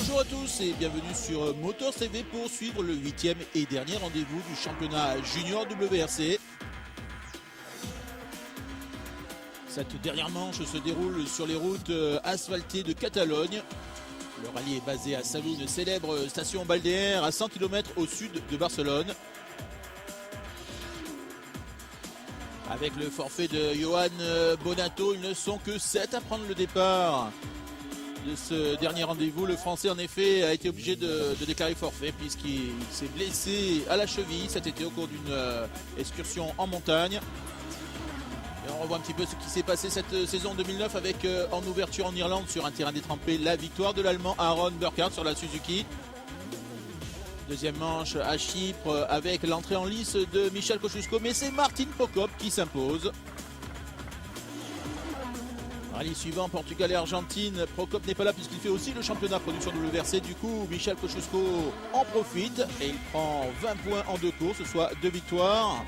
Bonjour à tous et bienvenue sur Motor TV pour suivre le 8e et dernier rendez-vous du championnat junior WRC. Cette dernière manche se déroule sur les routes asphaltées de Catalogne. Le rallye est basé à Salou, une célèbre station balnéaire à 100 km au sud de Barcelone. Avec le forfait de Johan Bonato, ils ne sont que 7 à prendre le départ de ce dernier rendez-vous. Le Français en effet a été obligé de déclarer forfait puisqu'il s'est blessé à la cheville cet été au cours d'une excursion en montagne. Et on revoit un petit peu ce qui s'est passé cette saison 2009 avec en ouverture en Irlande sur un terrain détrempé la victoire de l'Allemand Aaron Burkhardt sur la Suzuki. Deuxième manche à Chypre avec l'entrée en lice de Michal Kosciuszko, mais c'est Martin Prokop qui s'impose. Rallye suivant, Portugal et Argentine. Prokop n'est pas là puisqu'il fait aussi le championnat production WRC. Du coup, Michal Kosciuszko en profite et il prend 20 points en 2 courses, soit 2 victoires.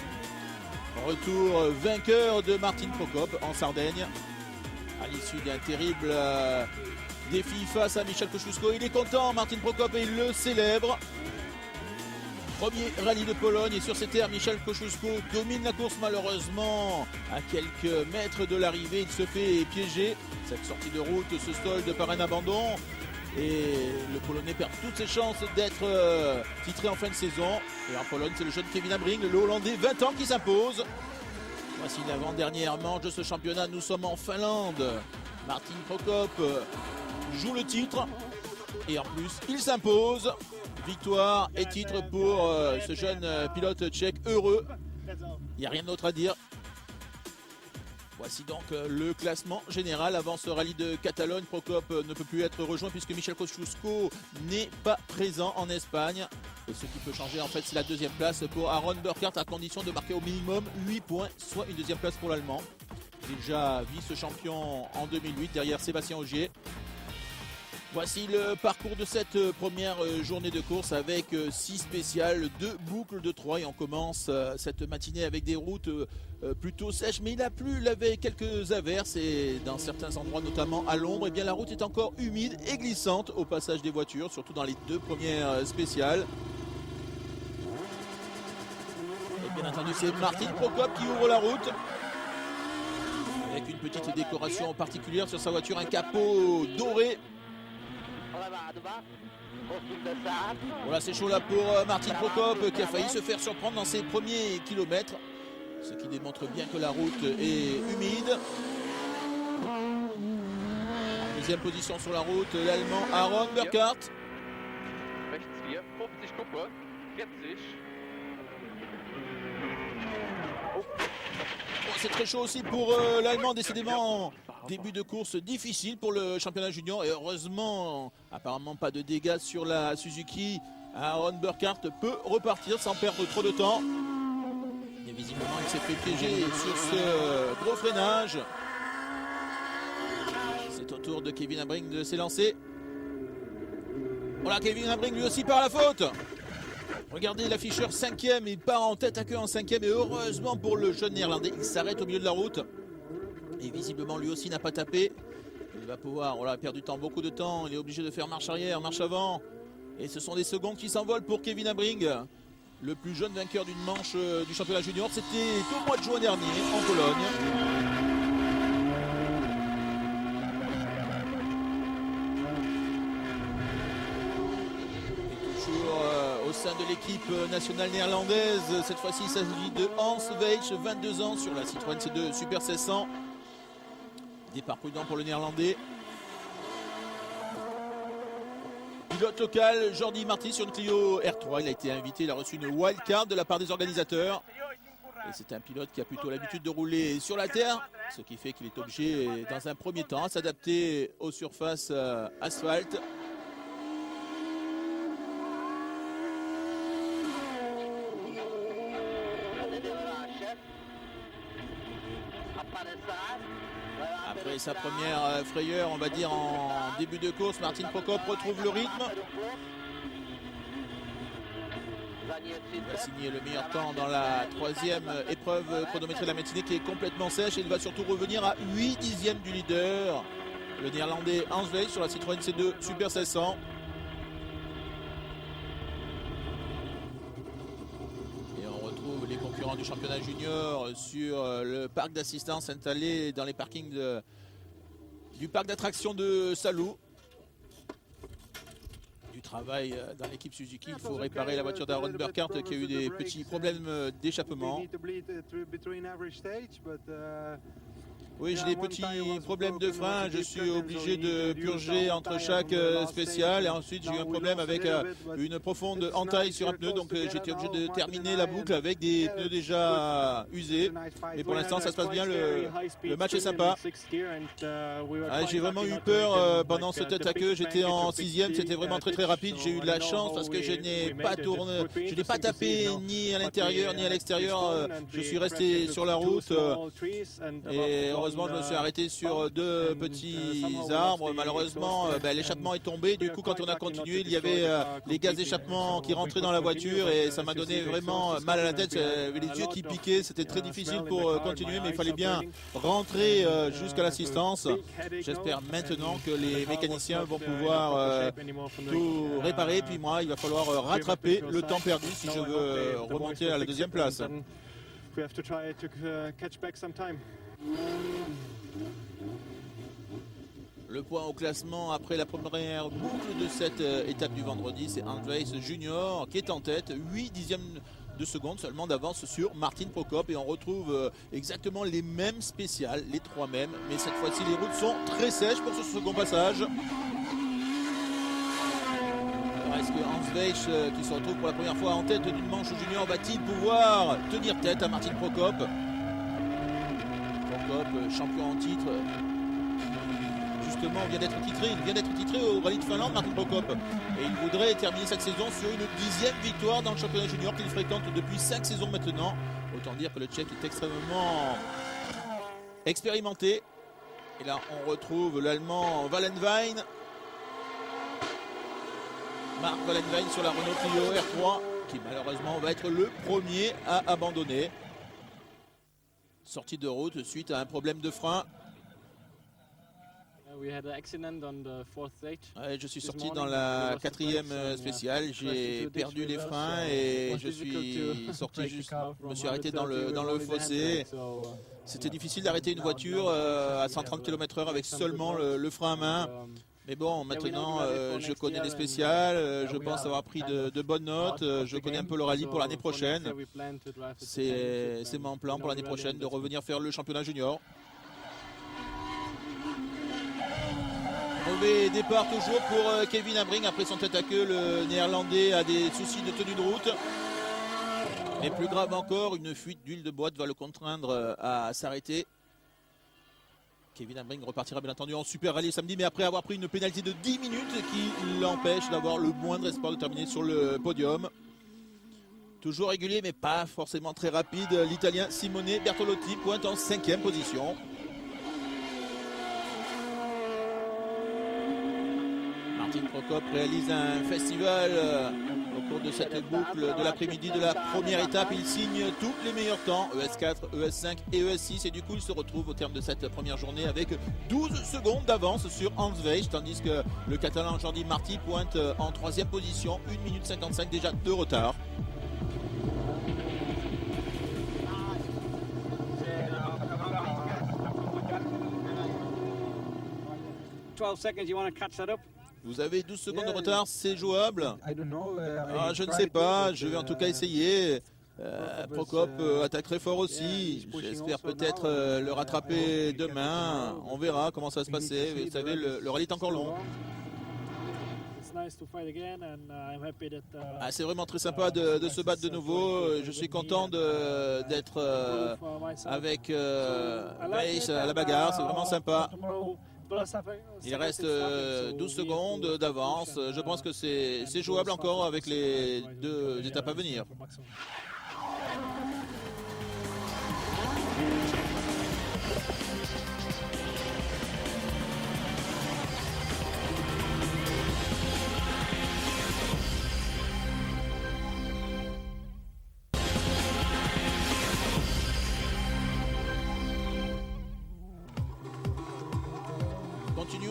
Retour vainqueur de Martin Prokop en Sardaigne. À l'issue d'un terrible défi face à Michal Kosciuszko, il est content, Martin Prokop, et il le célèbre. Premier rallye de Pologne et sur ces terres, Michal Kosciuszko domine la course malheureusement. À quelques mètres de l'arrivée, il se fait piéger. Cette sortie de route se solde par un abandon. Et le Polonais perd toutes ses chances d'être titré en fin de saison. Et en Pologne, c'est le jeune Kevin Abring, le Hollandais 20 ans, qui s'impose. Voici l'avant-dernière manche de ce championnat. Nous sommes en Finlande. Martin Prokop joue le titre. Et en plus, il s'impose. Victoire et titre pour ce jeune pilote tchèque heureux. Il n'y a rien d'autre à dire. Voici donc le classement général avant ce rallye de Catalogne. Prokop ne peut plus être rejoint puisque Michal Kosciuszko n'est pas présent en Espagne. Et ce qui peut changer en fait, c'est la deuxième place pour Aaron Burkhardt à condition de marquer au minimum 8 points, soit une deuxième place pour l'Allemand. Déjà vice-champion en 2008 derrière Sébastien Ogier. Voici le parcours de cette première journée de course avec 6 spéciales, 2 boucles de 3 et on commence cette matinée avec des routes plutôt sèches, mais il a plu, il avait quelques averses et dans certains endroits notamment à l'ombre, et bien la route est encore humide et glissante au passage des voitures, surtout dans les 2 premières spéciales. Et bien entendu c'est Martin Prokop qui ouvre la route avec une petite décoration particulière sur sa voiture, un capot doré. Voilà, c'est chaud là pour Martin Prokop qui a failli se faire surprendre dans ses premiers kilomètres, ce qui démontre bien que la route est humide. En deuxième position sur la route, l'Allemand Aaron Burkhardt. C'est très chaud aussi pour l'Allemand, décidément début de course difficile pour le championnat junior et heureusement apparemment pas de dégâts sur la Suzuki. Aaron Burkhardt peut repartir sans perdre trop de temps. Et visiblement il s'est fait piéger sur ce gros freinage. C'est au tour de Kevin Abring de s'élancer. Voilà, Kevin Abring lui aussi part à la faute. Regardez l'afficheur 5e, il part en tête à queue en 5e et heureusement pour le jeune néerlandais, il s'arrête au milieu de la route. Et visiblement lui aussi n'a pas tapé. Il va pouvoir, voilà, perdre du temps, beaucoup de temps, il est obligé de faire marche arrière, marche avant. Et ce sont des secondes qui s'envolent pour Kevin Abring, le plus jeune vainqueur d'une manche du championnat junior. C'était au mois de juin dernier en Pologne. Au sein de l'équipe nationale néerlandaise, cette fois-ci il s'agit de Hans Weich, 22 ans sur la Citroën C2 Super 1600. Départ prudent pour le néerlandais. Pilote local, Jordi Marti sur une Clio R3. Il a été invité, il a reçu une wildcard de la part des organisateurs. Et c'est un pilote qui a plutôt l'habitude de rouler sur la terre, ce qui fait qu'il est obligé dans un premier temps à s'adapter aux surfaces asphalte. Après sa première frayeur, on va dire en début de course, Martin Prokop retrouve le rythme. Il va signer le meilleur temps dans la 3e épreuve chronométrée de la matinée qui est complètement sèche et il va surtout revenir à 8 dixièmes du leader. Le néerlandais Hans Weich sur la Citroën C2 Super 1600. concurrent du championnat junior sur le parc d'assistance installé dans les parkings du parc d'attractions de Salou. Du travail dans l'équipe Suzuki, il faut réparer la voiture d'Aaron Burkhardt qui a eu des petits problèmes d'échappement. Oui, j'ai des petits problèmes de frein, je suis obligé de purger entre chaque spécial et ensuite j'ai eu un problème avec une profonde entaille sur un pneu, donc j'étais obligé de terminer la boucle avec des pneus déjà usés. Mais pour l'instant ça se passe bien, le match est sympa. J'ai vraiment eu peur pendant ce tête à queue, j'étais en 6e, c'était vraiment très rapide, j'ai eu de la chance parce que je n'ai pas tourné, je n'ai pas tapé ni à l'intérieur ni à l'extérieur, je suis resté sur la route et heureusement je me suis arrêté sur deux petits arbres. Malheureusement l'échappement est tombé, du coup quand on a continué il y avait les gaz d'échappement qui rentraient dans la voiture et ça m'a donné vraiment mal à la tête, j'avais les yeux qui piquaient, c'était très difficile pour continuer mais il fallait bien rentrer jusqu'à l'assistance. J'espère maintenant que les mécaniciens vont pouvoir tout réparer, puis moi il va falloir rattraper le temps perdu si je veux remonter à la deuxième place. Le point au classement après la première boucle de cette étape du vendredi, c'est Andreas Junior qui est en tête, 8 dixièmes de seconde seulement d'avance sur Martin Prokop et on retrouve exactement les mêmes spéciales, les trois mêmes, mais cette fois-ci les routes sont très sèches pour ce second passage. Alors est-ce que Hans Weich qui se retrouve pour la première fois en tête d'une manche junior va-t-il pouvoir tenir tête à Martin Prokop? Champion en titre, justement vient d'être titré au rallye de Finlande, Martin Prokop, et il voudrait terminer cette saison sur une 10e victoire dans le championnat junior qu'il fréquente depuis 5 saisons maintenant. Autant dire que le Tchèque est extrêmement expérimenté. Et là on retrouve l'Allemand Wallenwein, Marc Wallenwein sur la Renault Clio R3 qui malheureusement va être le premier à abandonner. Sortie de route suite à un problème de frein. Je suis sorti dans la 4e spéciale, j'ai perdu les freins et je suis sorti juste, je me suis arrêté dans le fossé. C'était difficile d'arrêter une voiture à 130 km/h avec seulement le frein à main. Mais bon, maintenant je connais les spéciales, je pense avoir pris de bonnes notes, je connais un peu le rallye pour l'année prochaine. C'est mon plan pour l'année prochaine de revenir faire le championnat junior. Mauvais départ toujours pour Kevin Abring après son tête à queue. Le néerlandais a des soucis de tenue de route. Mais plus grave encore, une fuite d'huile de boîte va le contraindre à s'arrêter. Kevin Abring repartira bien entendu en super rallye samedi, mais après avoir pris une pénalité de 10 minutes qui l'empêche d'avoir le moindre espoir de terminer sur le podium. Toujours régulier mais pas forcément très rapide, l'Italien Simone Bertolotti pointe en 5e position. Martin Prokop réalise un festival au cours de cette boucle de l'après-midi de la première étape. Il signe tous les meilleurs temps, ES4, ES5 et ES6, et du coup il se retrouve au terme de cette première journée avec 12 secondes d'avance sur Hans Weich, tandis que le Catalan Jordi Martí pointe en 3e position, 1 minute 55 déjà de retard. Vous avez 12 secondes de retard, c'est jouable? Je ne sais pas, je vais en tout cas essayer. Prokop attaque très fort aussi. J'espère peut-être le rattraper demain. On verra comment ça va se passer. Vous savez, le rallye est encore long. C'est vraiment très sympa de se battre de nouveau. Je suis content d'être avec Weich à la bagarre. C'est vraiment sympa. Il reste 12 secondes d'avance. Je pense que c'est jouable encore avec les 2 étapes à venir.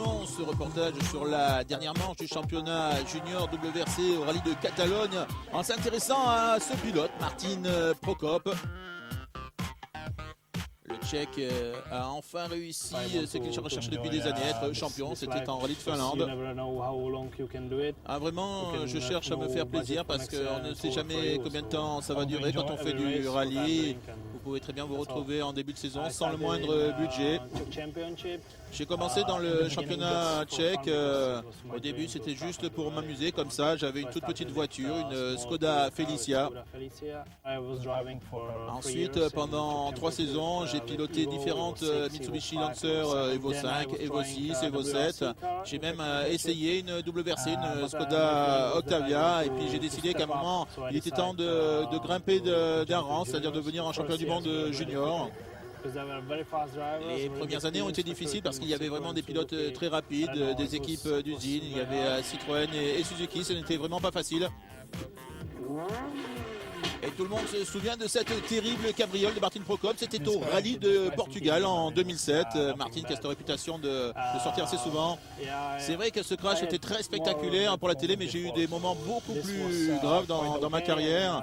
continuons ce reportage sur la dernière manche du championnat junior WRC au rallye de Catalogne en s'intéressant à ce pilote, Martin Prokop. Le Tchèque a enfin réussi ce qu'il recherchait depuis des années, être champion. C'était en rallye de Finlande. Vraiment, je cherche à me faire plaisir parce qu'on ne sait jamais combien de temps ça va durer quand on fait du rallye. Vous pouvez très bien vous retrouver en début de saison sans le moindre budget. J'ai commencé dans le championnat tchèque. Au début, c'était juste pour m'amuser comme ça. J'avais une toute petite voiture, une Skoda Felicia. Ensuite, pendant 3 saisons, j'ai piloté différentes Mitsubishi Lancer Evo 5, Evo 6, Evo 7. J'ai même essayé une WRC, une Skoda Octavia. Et puis j'ai décidé qu'à un moment, il était temps de grimper d'un rang, c'est-à-dire de devenir un champion du monde junior. Les premières années ont été difficiles parce qu'il y avait vraiment des pilotes très rapides, des équipes d'usine. Il y avait Citroën et Suzuki, ce n'était vraiment pas facile. Et tout le monde se souvient de cette terrible cabriole de Martin Prokop. C'était au rallye de Portugal en 2007. Martin qui a cette réputation de sortir assez souvent. C'est vrai que ce crash était très spectaculaire pour la télé, mais j'ai eu des moments beaucoup plus graves dans ma carrière.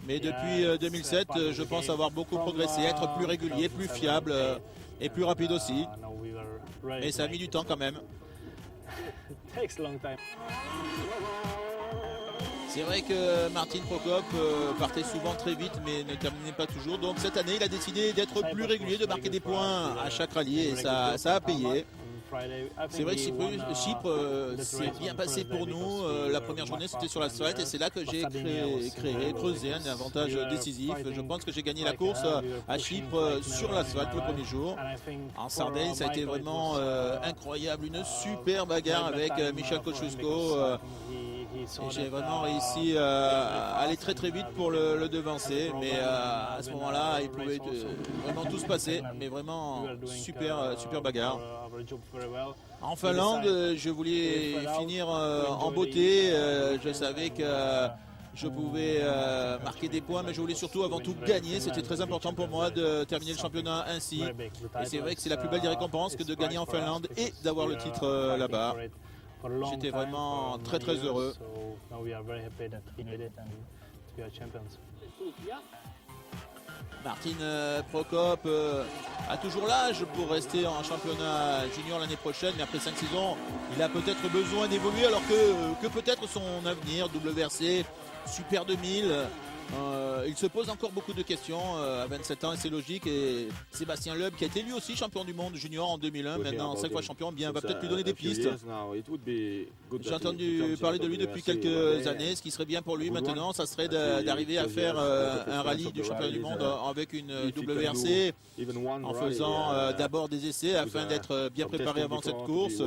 Mais depuis 2007, je pense avoir beaucoup progressé, être plus régulier, plus fiable et plus rapide aussi. Mais ça a mis du temps quand même. C'est vrai que Martin Prokop partait souvent très vite mais ne terminait pas toujours. Donc cette année, il a décidé d'être plus régulier, de marquer des points à chaque rallye et ça a payé. C'est vrai que Chypre s'est bien passé pour nous. La première journée, c'était sur l'asphalte et c'est là que j'ai creusé un avantage décisif. Je pense que j'ai gagné la course à Chypre sur l'asphalte le premier jour. En Sardaigne, ça a été vraiment incroyable. Une super bagarre avec Michal Kosciuszko. J'ai vraiment réussi à aller très très vite pour le devancer, mais à ce moment-là, il pouvait vraiment tout se passer, mais vraiment super bagarre. En Finlande, je voulais finir en beauté, je savais que je pouvais marquer des points, mais je voulais surtout avant tout gagner. C'était très important pour moi de terminer le championnat ainsi. Et c'est vrai que c'est la plus belle des récompenses que de gagner en Finlande et d'avoir le titre là-bas. J'étais vraiment très heureux. Martin Prokop a toujours l'âge pour rester en championnat junior l'année prochaine, mais après 5 saisons, il a peut-être besoin d'évoluer alors que peut-être son avenir, WRC, Super 2000. Il se pose encore beaucoup de questions à 27 ans et c'est logique. Et Sébastien Loeb, qui a été lui aussi champion du monde junior en 2001, maintenant 5 fois champion, bien, va peut-être lui donner des pistes. J'ai entendu parler de lui depuis quelques années. Ce qui serait bien pour lui maintenant, ça serait d'arriver à faire un rallye du championnat du monde avec une WRC en faisant d'abord des essais afin d'être bien préparé avant cette course.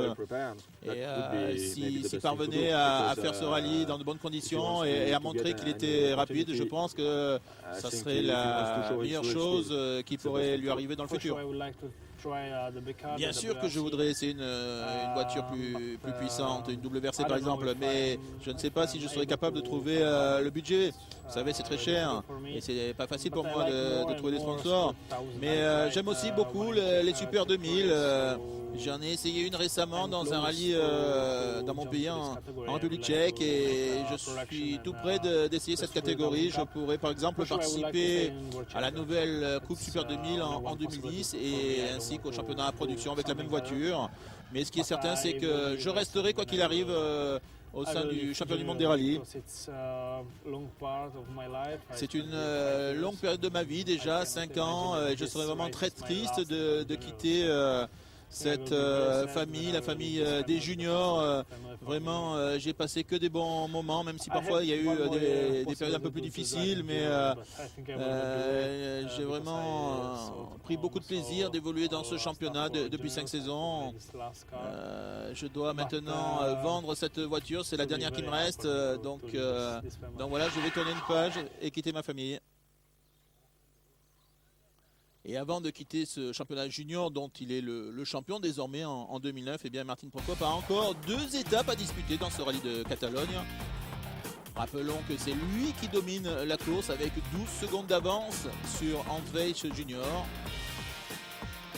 Et s'il parvenait à faire ce rallye dans de bonnes conditions et à montrer qu'il était rapide, je pense que ça serait la meilleure chose qui pourrait lui arriver dans le futur. Bien sûr que je voudrais essayer une voiture plus puissante, une WRC par exemple, mais je ne sais pas si je serais capable de trouver le budget. Vous savez, c'est très cher et c'est pas facile pour moi de trouver des sponsors. Mais j'aime aussi beaucoup les Super 2000. J'en ai essayé une récemment dans un rallye dans mon pays en République tchèque et je suis tout près d'essayer cette catégorie. Je pourrais par exemple participer à la nouvelle Coupe Super 2000 en 2010 et ainsi qu'au championnat à production avec la même voiture. Mais ce qui est certain, c'est que je resterai quoi qu'il arrive au sein du championnat du monde des rallyes. C'est une longue période de ma vie déjà, 5 ans. Et je serais vraiment très triste de quitter cette famille, la famille des juniors. Vraiment, j'ai passé que des bons moments, même si parfois il y a eu des périodes un peu plus difficiles, mais j'ai vraiment pris beaucoup de plaisir d'évoluer dans ce championnat depuis 5 saisons. Je dois maintenant vendre cette voiture, c'est la dernière qui me reste, donc voilà, je vais tourner une page et quitter ma famille. Et avant de quitter ce championnat junior dont il est le champion désormais en 2009, eh bien Martin Prokop a encore 2 étapes à disputer dans ce rallye de Catalogne. Rappelons que c'est lui qui domine la course avec 12 secondes d'avance sur Andrzej Junior.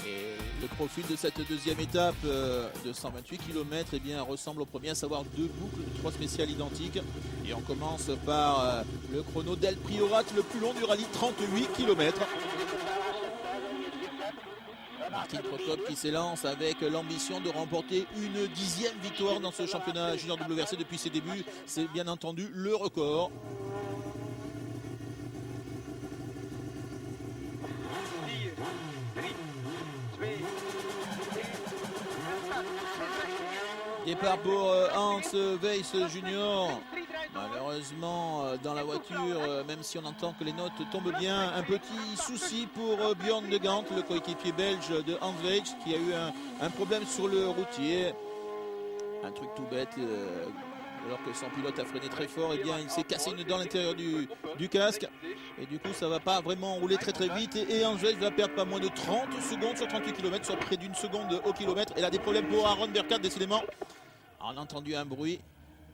Et le profil de cette deuxième étape de 128 km eh bien, ressemble au premier, à savoir 2 boucles de 3 spéciales identiques. Et on commence par le chrono d'El Priorat, le plus long du rallye, 38 km. Martin Prokop qui s'élance avec l'ambition de remporter une 10e victoire dans ce championnat junior WRC depuis ses débuts. C'est bien entendu le record. Départ pour Hans Weiss Junior. Malheureusement, dans la voiture, même si on entend que les notes tombent bien, un petit souci pour Björn de Gant, le coéquipier belge de Hans Weiss, qui a eu un problème sur le routier. Un truc tout bête, alors que son pilote a freiné très fort, eh bien, il s'est cassé une dent à l'intérieur du casque. Et du coup, ça ne va pas vraiment rouler très vite. Et Hans Weiss va perdre pas moins de 30 secondes sur 38 km, soit près d'une seconde au kilomètre. Et là, des problèmes pour Aaron Burkhardt, décidément. On a entendu un bruit.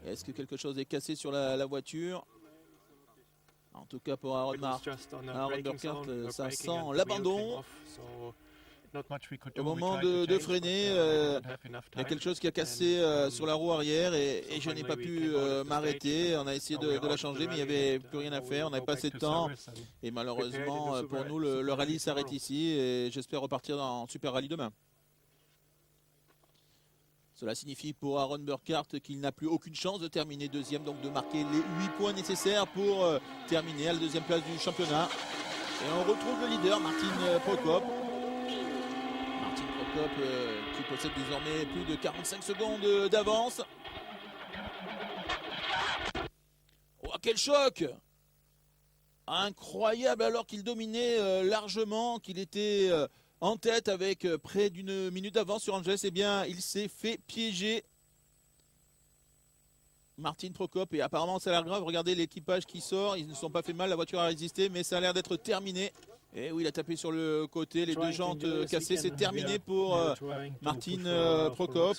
Est-ce que quelque chose est cassé sur la voiture? En tout cas pour Aaron Burkhardt, ça sent l'abandon. Au moment de freiner, il y a quelque chose qui a cassé sur la roue arrière et je n'ai pas pu m'arrêter. On a essayé de la changer mais il n'y avait plus rien à faire, on n'avait pas assez de temps. Et malheureusement pour nous le rallye s'arrête ici et j'espère repartir en Super Rallye demain. Cela signifie pour Aaron Burkhardt qu'il n'a plus aucune chance de terminer deuxième, donc de marquer les 8 points nécessaires pour terminer à la deuxième place du championnat. Et on retrouve le leader, Martin Prokop. Martin Prokop qui possède désormais plus de 45 secondes d'avance. Oh, quel choc! Incroyable, alors qu'il dominait largement, qu'il était... en tête avec près d'une minute d'avance sur Angels, eh bien, il s'est fait piéger. Martin Prokop, et apparemment ça a l'air grave. Regardez l'équipage qui sort, ils ne se sont pas fait mal, la voiture a résisté, mais ça a l'air d'être terminé. Et oui, il a tapé sur le côté, les deux jantes cassées, c'est terminé pour Martin Prokop.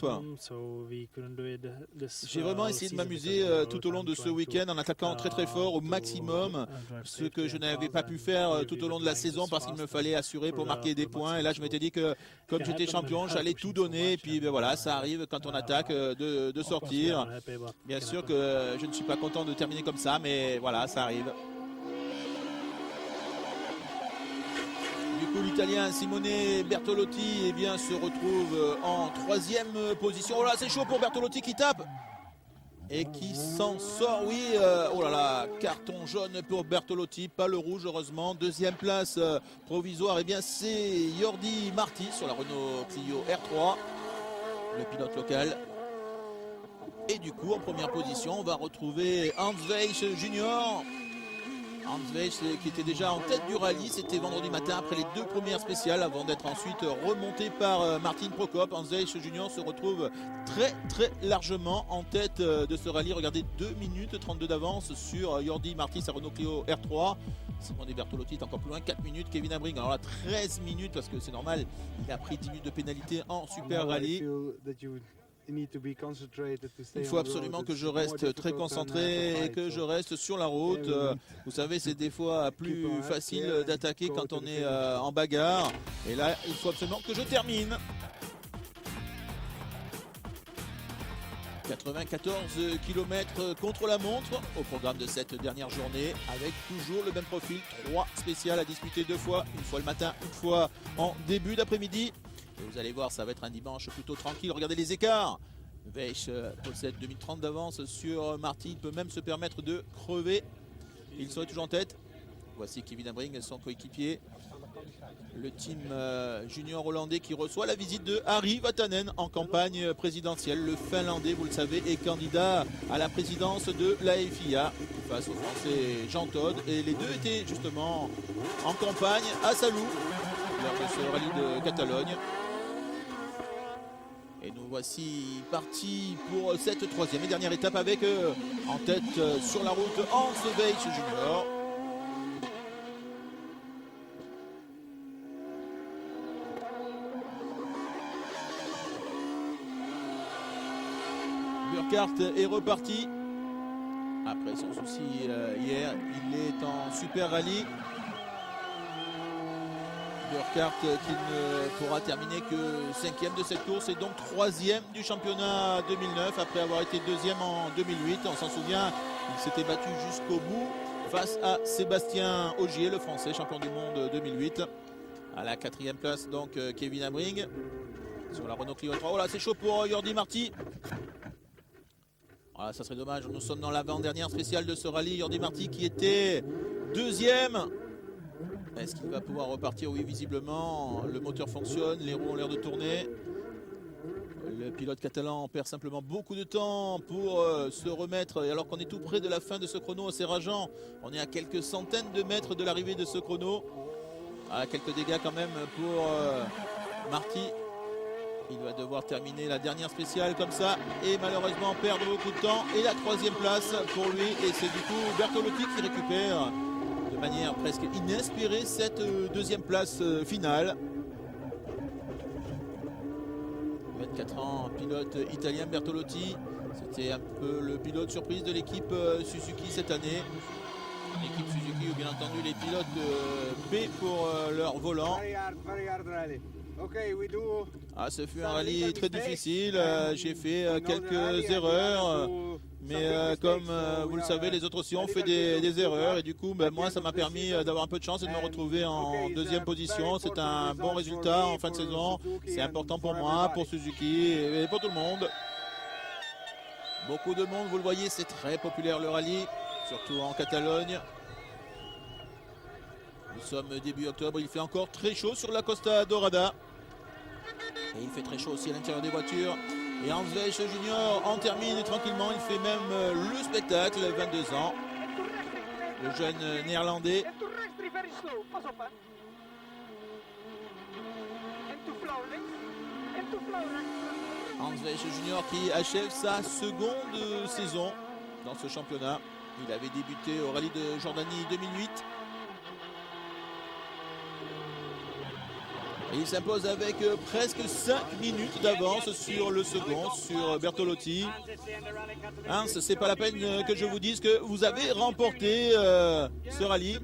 J'ai vraiment essayé de m'amuser tout au long de ce week-end en attaquant très fort au maximum, ce que je n'avais pas pu faire tout au long de la saison parce qu'il me fallait assurer pour marquer des points. Et là, je m'étais dit que comme j'étais champion, j'allais tout donner. Et puis ben voilà, ça arrive quand on attaque de sortir. Bien sûr que je ne suis pas content de terminer comme ça, mais voilà, ça arrive. Du coup, l'Italien Simone Bertolotti eh bien, se retrouve en 3e position. Oh là, c'est chaud pour Bertolotti qui tape et qui s'en sort. Oui, oh là là, carton jaune pour Bertolotti, pas le rouge heureusement. 2e place provisoire, eh bien c'est Jordi Marti sur la Renault Clio R3, le pilote local. Et du coup, en première position, on va retrouver Hans Weiss Junior. Hans Weiss qui était déjà en tête du rallye, c'était vendredi matin après les 2 premières spéciales avant d'être ensuite remonté par Martin Prokop. Hans Weiss Junior se retrouve très largement en tête de ce rallye. Regardez, 2 minutes 32 d'avance sur Jordi Marti, sa Renault Clio R3. Simone Bertolotti est encore plus loin, 4 minutes. Kevin Abring, alors là 13 minutes parce que c'est normal, il a pris 10 minutes de pénalité en Super Rallye. Il faut absolument que je reste très concentré et que je reste sur la route. Vous savez, c'est des fois plus facile d'attaquer quand on est en bagarre. Et là, il faut absolument que je termine. 94 km contre la montre au programme de cette dernière journée, avec toujours le même profil, 3 spéciales à disputer 2 fois, une fois le matin, une fois en début d'après-midi. Et vous allez voir, ça va être un dimanche plutôt tranquille. Regardez les écarts. Weiss possède 2030 d'avance sur Marti. Il peut même se permettre de crever. Il serait toujours en tête. Voici Kevin Abring, son coéquipier. Le team junior hollandais qui reçoit la visite de Harry Vatanen en campagne présidentielle. Le Finlandais, vous le savez, est candidat à la présidence de la FIA face au Français Jean Todt. Et les deux étaient justement en campagne à Salou lors de ce rallye de Catalogne. Et nous voici partis pour cette 3e et dernière étape avec en tête sur la route Hans Weiss Junior. Burkhardt est reparti. Après son souci hier, il est en Super Rallye. Burkhardt qui ne pourra terminer que 5e de cette course et donc 3e du championnat 2009 après avoir été 2e en 2008. On s'en souvient, il s'était battu jusqu'au bout face à Sébastien Ogier, le français champion du monde 2008. À la 4e place donc Kevin Abring sur la Renault Clio 3. Oh là, c'est chaud pour Jordi Marti. Voilà, ça serait dommage, nous sommes dans l'avant-dernière spéciale de ce rallye. Jordi Marti qui était 2e. Est-ce qu'il va pouvoir repartir? Oui, visiblement, le moteur fonctionne, les roues ont l'air de tourner. Le pilote catalan perd simplement beaucoup de temps pour se remettre, alors qu'on est tout près de la fin de ce chrono assez rageant. On est à quelques centaines de mètres de l'arrivée de ce chrono. Ah, quelques dégâts quand même pour Marti. Il va devoir terminer la dernière spéciale comme ça et malheureusement perdre beaucoup de temps. Et la 3e place pour lui, et c'est du coup Bertolotti qui récupère de manière presque inespérée cette 2e place finale. 24 ans, pilote italien Bertolotti. C'était un peu le pilote surprise de l'équipe Suzuki cette année. L'équipe Suzuki où bien entendu les pilotes paient pour leur volant. Ah, ce fut un rallye très difficile, j'ai fait quelques erreurs, mais comme vous le savez, les autres aussi ont fait des erreurs et du coup moi ça m'a permis d'avoir un peu de chance et de me retrouver en 2e position. C'est un bon résultat en fin de saison, c'est important pour moi, pour Suzuki et pour tout le monde. Beaucoup de monde, vous le voyez, c'est très populaire le rallye, surtout en Catalogne. Nous sommes début octobre, il fait encore très chaud sur la Costa Dorada. Et il fait très chaud aussi à l'intérieur des voitures. Et Hans Weich Junior en termine tranquillement. Il fait même le spectacle, 22 ans. Le jeune néerlandais. Hans Weich Junior qui achève sa 2e saison dans ce championnat. Il avait débuté au rallye de Jordanie 2008. Et il s'impose avec presque 5 minutes d'avance sur le second, sur Bertolotti. Hein, c'est pas la peine que je vous dise que vous avez remporté ce rallye.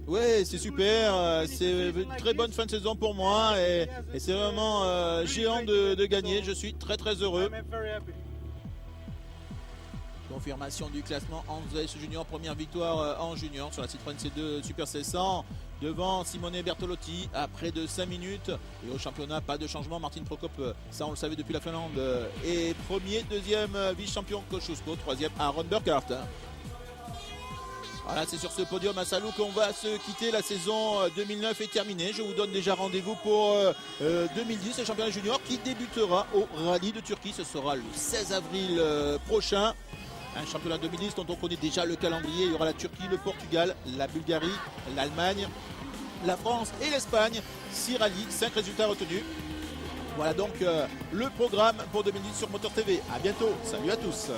Ouais, c'est super, c'est une très bonne fin de saison pour moi et c'est vraiment géant de gagner. Je suis très très heureux. Confirmation du classement, Hans Weich Junior, première victoire en junior sur la Citroën C2 Super 600 devant Simone Bertolotti à près de 5 minutes. Et au championnat, pas de changement. Martin Prokop, ça on le savait depuis la Finlande, est premier, 2e vice-champion Kosciuszko, 3e Aaron Burkhardt. Voilà, c'est sur ce podium à Salou qu'on va se quitter. La saison 2009 est terminée. Je vous donne déjà rendez-vous pour 2010, le championnat junior qui débutera au rallye de Turquie. Ce sera le 16 avril prochain. Un championnat 2010 dont on connaît déjà le calendrier. Il y aura la Turquie, le Portugal, la Bulgarie, l'Allemagne, la France et l'Espagne. 6 rallyes, 5 résultats retenus. Voilà donc le programme pour 2010 sur Moteur TV. A bientôt, salut à tous.